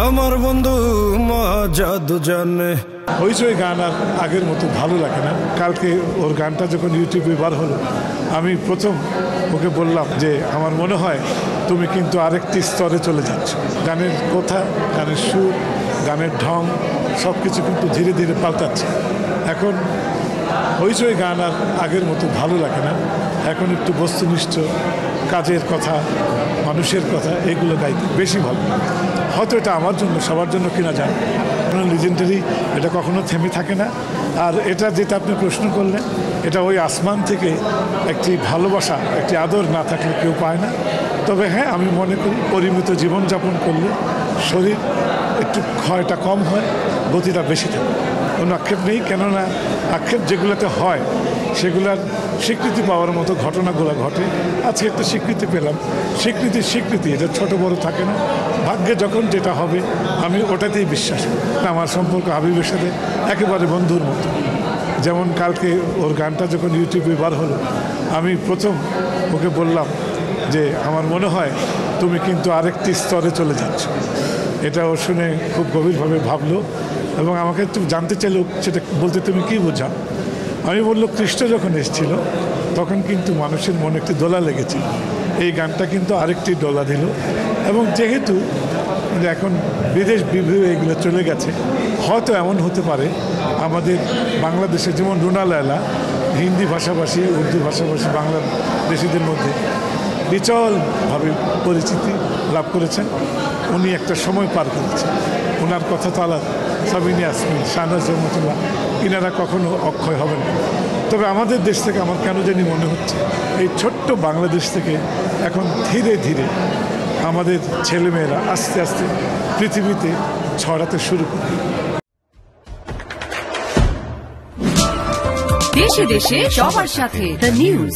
আমার বন্ধু জাদু জানে। হইচই গান আর আগের মতো ভালো লাগে না। কালকে ওর গানটা যখন ইউটিউবে বার হলো, আমি প্রথম ওকে বললাম যে আমার মনে হয় তুমি কিন্তু আরেকটি স্তরে চলে যাচ্ছ। গানের কথা, গানের সুর, গানের ঢং সব কিছু কিন্তু ধীরে ধীরে পাল্টাচ্ছে। এখন হইচই গান আর আগের মতো ভালো লাগে না। এখন একটু বস্তুনিষ্ঠ কাজের কথা, মানুষের কথা, এগুলো গাইতে বেশি ভালো। হয়তো এটা আমার জন্য, সবার জন্য কিনা যায়, লিজেন্ডারি, এটা কখনো থেমে থাকে না। আর এটা যেটা আপনি প্রশ্ন করলেন, এটা ওই আসমান থেকে একটি ভালোবাসা, একটি আদর না থাকলে কেউ পায় না। তবে হ্যাঁ, আমি মনে করি পরিমিত জীবনযাপন করলে শরীর একটু ক্ষয়টা কম হয়, গতিটা বেশি থাকে। কোনো আক্ষেপ নেই, কেননা আক্ষেপ যেগুলোতে হয় সেগুলার স্বীকৃতি পাওয়ার মতো ঘটনাগুলো ঘটে। আজকে একটা স্বীকৃতি পেলাম, স্বীকৃতি এটা ছোট বড় থাকে না। ভাগ্যে যখন যেটা হবে আমি ওটাতেই বিশ্বাস করি। আমার সম্পর্ক হাবিবের সাথে একেবারে বন্ধুর মতো। যেমন কালকে ওর গানটা যখন ইউটিউবে বার হলো, আমি প্রথম ওকে বললাম যে আমার মনে হয় তুমি কিন্তু আরেকটি স্তরে চলে যাচ্ছ। এটা ও শুনে খুব গভীরভাবে ভাবলো এবং আমাকে একটু জানতে চাইলো সেটা বলতে তুমি কী বোঝাও। আমি বললো, কৃষ্ণ যখন এসেছিল তখন কিন্তু মানুষের মনে একটি দোলা লেগেছিল। এই গানটা কিন্তু আরেকটি দোলা দিল। এবং যেহেতু এখন বিদেশ বিভূ এগুলো চলে গেছে, হয়তো এমন হতে পারে আমাদের বাংলাদেশে যেমন রুনা লায়লা হিন্দি ভাষাভাষী, উর্দু ভাষাভাষী বাংলাদেশিদের মধ্যে বিচলভাবে পরিচিতি লাভ করেছেন। উনি একটা সময় পার করেছেন। ওনার কথা তো আলাদা। সাবিনা ইয়াসমিন, শাহনাজ রহমতুল্লাহ, ইনারা কখনো অক্ষয় হবেন না। তবে আমাদের দেশ থেকে আমার কেন জানি মনে হচ্ছে এই ছোট্ট বাংলাদেশ থেকে এখন ধীরে ধীরে আমাদের ছেলেমেয়েরা আস্তে আস্তে পৃথিবীতে ছড়াতে শুরু করবে। দেশে দেশে সবার সাথে দ্য নিউজ।